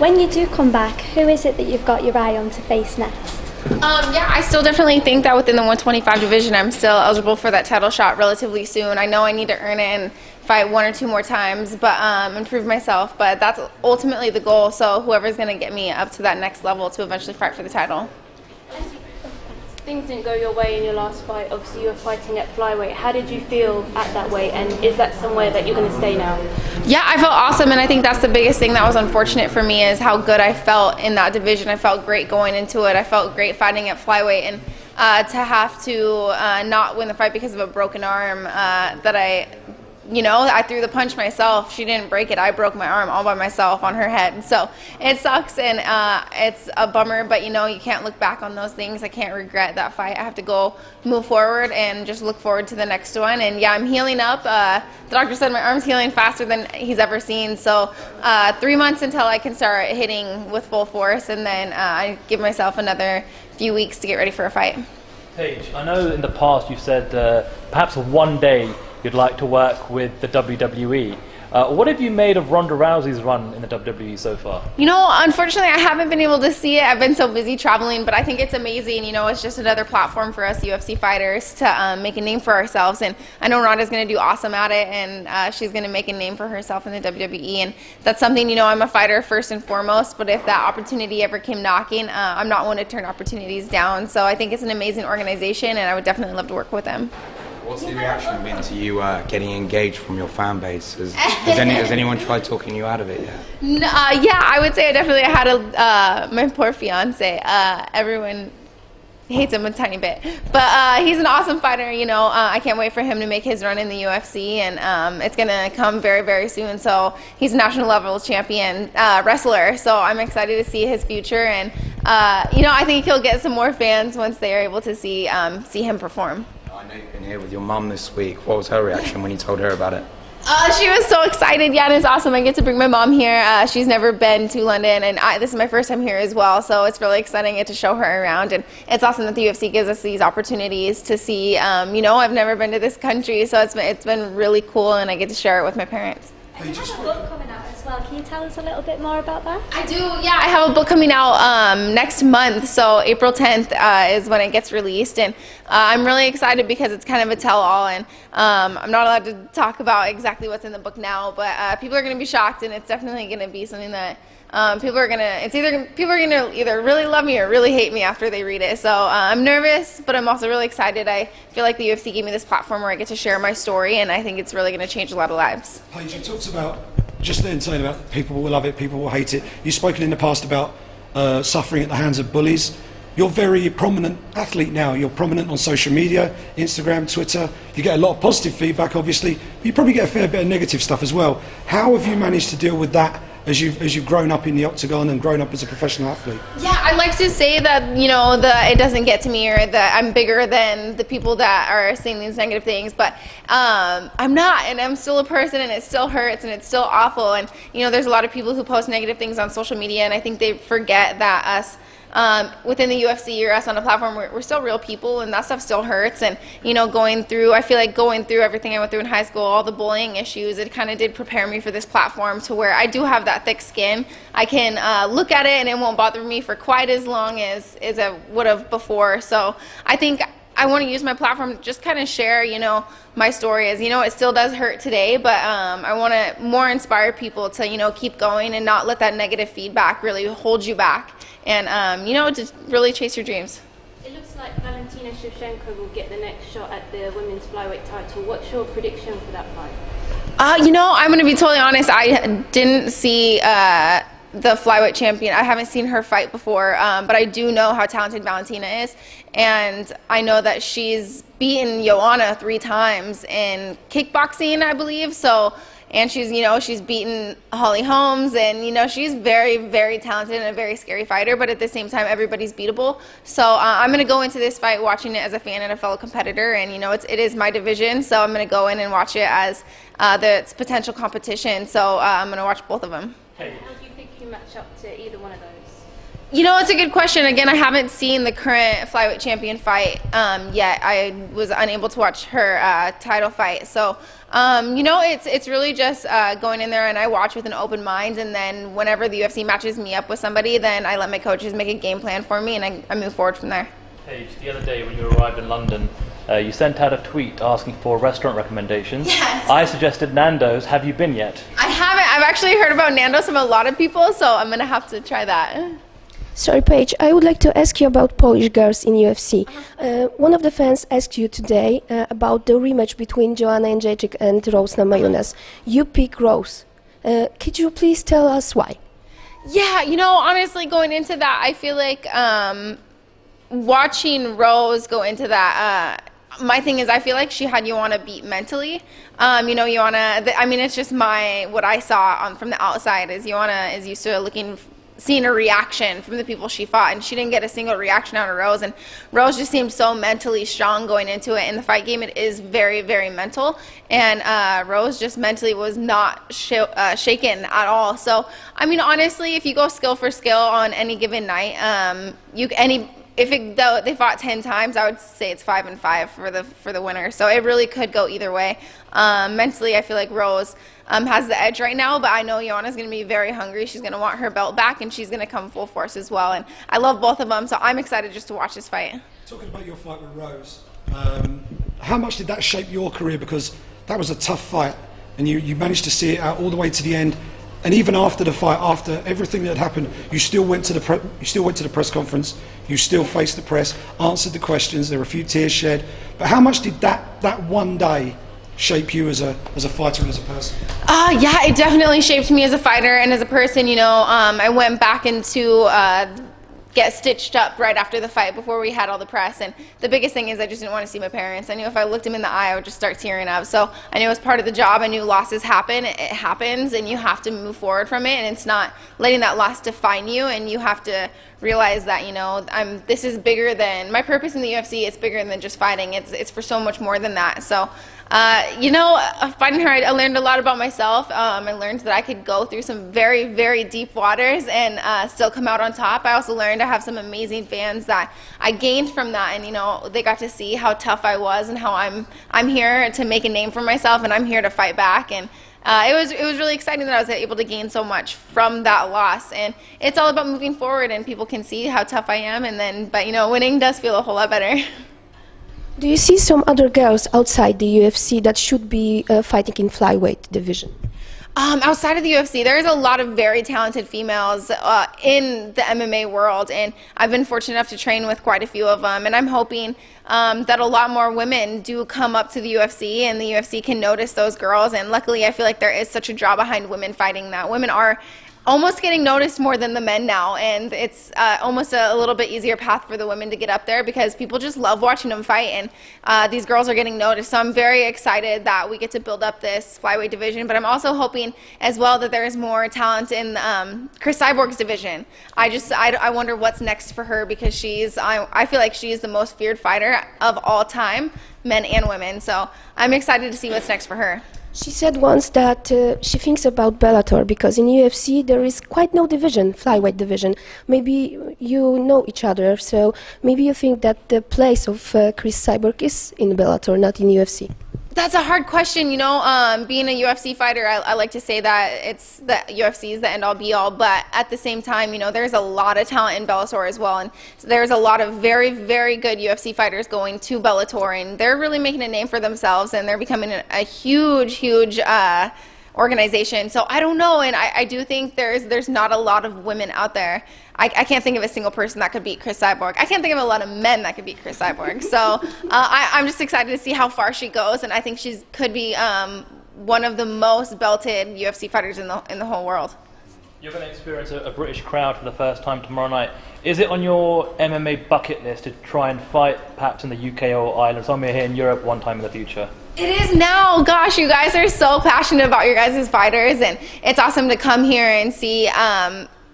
When you do come back, who is it that you've got your eye on to face next? Yeah, I still definitely think that within the 125 division, I'm still eligible for that title shot relatively soon. I know I need to earn it and fight 1 or 2 more times, but improve myself. But that's ultimately the goal. So whoever's going to get me up to that next level to eventually fight for the title. Things didn't go your way in your last fight. Obviously, you were fighting at flyweight. How did you feel at that weight, and is that somewhere that you're going to stay now? Yeah, I felt awesome, and I think that's the biggest thing that was unfortunate for me is how good I felt in that division. I felt great going into it. I felt great fighting at flyweight, and to have to not win the fight because of a broken arm that I threw the punch myself. She didn't break it. I broke my arm all by myself on her head. So it sucks, and it's a bummer, but you can't look back on those things. I can't regret that fight. I have to go move forward and just look forward to the next one. And yeah, I'm healing up. The doctor said my arm's healing faster than he's ever seen. So 3 months until I can start hitting with full force, and then I give myself another few weeks to get ready for a fight. Paige, I know in the past you've said perhaps one day you'd like to work with the WWE. What have you made of Ronda Rousey's run in the WWE so far? Unfortunately, I haven't been able to see it. I've been so busy traveling, but I think it's amazing. It's just another platform for us UFC fighters to make a name for ourselves. And I know Ronda's going to do awesome at it, and she's going to make a name for herself in the WWE. And that's something, I'm a fighter first and foremost, but if that opportunity ever came knocking, I'm not one to turn opportunities down. So I think it's an amazing organization, and I would definitely love to work with them. What's the reaction been to you getting engaged from your fan base? Has anyone tried talking you out of it yet? Yeah, I would say I definitely had my poor fiance. Everyone hates him a tiny bit, but he's an awesome fighter. I can't wait for him to make his run in the UFC, and it's gonna come very, very soon. So he's a national level champion wrestler. So I'm excited to see his future, and I think he'll get some more fans once they are able to see him perform. I know you've been here with your mum this week. What was her reaction when you told her about it? She was so excited. Yeah, and it's awesome. I get to bring my mom here. She's never been to London, and this is my first time here as well, so it's really exciting to show her around. And it's awesome that the UFC gives us these opportunities to see. I've never been to this country, so it's been really cool, and I get to share it with my parents. You have a book coming out as well. Can you tell us a little bit more about that? I do, yeah. I have a book coming out next month, so April 10th is when it gets released, and I'm really excited because it's kind of a tell-all, and I'm not allowed to talk about exactly what's in the book now, but people are going to be shocked, and it's definitely going to be something that people are going to either really love me or really hate me after they read it. So I'm nervous, but I'm also really excited. I feel like the UFC gave me this platform where I get to share my story, and I think it's really going to change a lot of lives. Paige, you talked about, just then saying about people will love it, people will hate it. You've spoken in the past about suffering at the hands of bullies. You're a very prominent athlete now. You're prominent on social media, Instagram, Twitter. You get a lot of positive feedback, obviously, but you probably get a fair bit of negative stuff as well. How have you managed to deal with that as you've grown up in the octagon and grown up as a professional athlete? Yeah, I like to say that, it doesn't get to me, or that I'm bigger than the people that are saying these negative things, but I'm not, and I'm still a person, and it still hurts, and it's still awful. And there's a lot of people who post negative things on social media, and I think they forget that us within the UFC or us on a platform, we're still real people, and that stuff still hurts. And I feel like going through everything I went through in high school, all the bullying issues, it kind of did prepare me for this platform to where I do have that thick skin. I can look at it, and it won't bother me for quite as long as I would have before. So I think I want to use my platform to just kind of share, my story. As it still does hurt today, but I want to more inspire people to, keep going and not let that negative feedback really hold you back, and to really chase your dreams. It looks like Valentina Shevchenko will get the next shot at the women's flyweight title. What's your prediction for that fight? I'm going to be totally honest. I didn't see the flyweight champion. I haven't seen her fight before, but I do know how talented Valentina is, and I know that she's beaten Joanna 3 times in kickboxing, I believe. So, and she's beaten Holly Holmes, and she's very, very talented and a very scary fighter. But at the same time, everybody's beatable. So I'm going to go into this fight watching it as a fan and a fellow competitor, and it is my division, so I'm going to go in and watch it as its potential competition. So I'm going to watch both of them. How do you think you match up to either one of those? You know, it's a good question. Again, I haven't seen the current flyweight champion fight yet. I was unable to watch her title fight. So, you know, it's really just going in there and I watch with an open mind. And then whenever the UFC matches me up with somebody, then I let my coaches make a game plan for me and I move forward from there. Paige, the other day when you arrived in London, you sent out a tweet asking for restaurant recommendations. Yes. I suggested Nando's. Have you been yet? I haven't. I've actually heard about Nando's from a lot of people, so I'm going to have to try that. Sorry, Paige, I would like to ask you about Polish girls in UFC. One of the fans asked you today about the rematch between Joanna Jędrzejczyk and Rose Namajunas. You pick Rose. Could you please tell us why? Yeah, you know, honestly, going into that, I feel like watching Rose go into that, my thing is I feel like she had Joanna beat mentally. You know, Joanna, I mean, it's just what I saw from the outside is Joanna is used to seeing a reaction from the people she fought, and she didn't get a single reaction out of Rose, and Rose just seemed so mentally strong going into it. In the fight game, it is very, very mental, and Rose just mentally was not shaken at all. So, I mean, honestly, if you go skill for skill on any given night, though they fought 10 times, I would say it's 5 and 5 for the winner. So it really could go either way. Mentally, I feel like Rose has the edge right now, but I know Joanna's going to be very hungry. She's going to want her belt back, and she's going to come full force as well. And I love both of them, so I'm excited just to watch this fight. Talking about your fight with Rose, how much did that shape your career? Because that was a tough fight, and you managed to see it out all the way to the end. And even after the fight, after everything that had happened, you still went to the press conference. You still faced the press, answered the questions. There were a few tears shed. But how much did that one day shape you as a fighter and as a person? Yeah, it definitely shaped me as a fighter and as a person. You know, I went back into get stitched up right after the fight before we had all the press, and the biggest thing is I just didn't want to see my parents. I knew if I looked them in the eye I would just start tearing up, so I knew it was part of the job. I knew losses happen, it happens, and you have to move forward from it, and it's not letting that loss define you, and you have to realize that, you know, this is bigger than my purpose in the UFC. It's bigger than just fighting. It's for so much more than that. So you know, fighting her, I learned a lot about myself. I learned that I could go through some very, very deep waters and still come out on top. I also learned I have some amazing fans that I gained from that, and you know, they got to see how tough I was and how I'm here to make a name for myself, and I'm here to fight back. And it was really exciting that I was able to gain so much from that loss, and it's all about moving forward, and people can see how tough I am, but you know, winning does feel a whole lot better. Do you see some other girls outside the UFC that should be fighting in flyweight division? Outside of the UFC, there's a lot of very talented females in the MMA world, and I've been fortunate enough to train with quite a few of them, and I'm hoping that a lot more women do come up to the UFC, and the UFC can notice those girls. And luckily, I feel like there is such a draw behind women fighting that women are almost getting noticed more than the men now, and it's almost a little bit easier path for the women to get up there because people just love watching them fight, and these girls are getting noticed. So I'm very excited that we get to build up this flyweight division, but I'm also hoping as well that there is more talent in Chris Cyborg's division. I wonder what's next for her, because I feel like she is the most feared fighter of all time, men and women. So I'm excited to see what's next for her. She said once that she thinks about Bellator because in UFC there is quite no division, flyweight division. Maybe you know each other, so maybe you think that the place of Chris Cyborg is in Bellator, not in UFC. That's a hard question, you know. Being a UFC fighter, I like to say that UFC is the end-all be-all, but at the same time, you know, there's a lot of talent in Bellator as well, and so there's a lot of very, very good UFC fighters going to Bellator, and they're really making a name for themselves, and they're becoming a huge, huge organization. So I don't know, and I do think there's not a lot of women out there. I can't think of a single person that could beat Chris Cyborg. I can't think of a lot of men that could beat Chris Cyborg. So I'm just excited to see how far she goes, and I think she could be one of the most belted UFC fighters in the whole world. You're going to experience a British crowd for the first time tomorrow night. Is it on your MMA bucket list to try and fight perhaps in the UK or Ireland, somewhere here in Europe one time in the future? It is now. Gosh, you guys are so passionate about your guys' fighters, and it's awesome to come here and see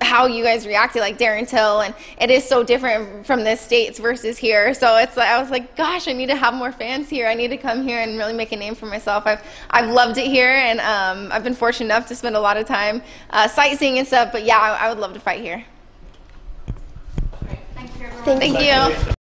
how you guys reacted, like Darren Till, and it is so different from the States versus here. So I was like, gosh, I need to have more fans here. I need to come here and really make a name for myself. I've loved it here, and I've been fortunate enough to spend a lot of time sightseeing and stuff, but yeah, I would love to fight here. Thank you. Thank you.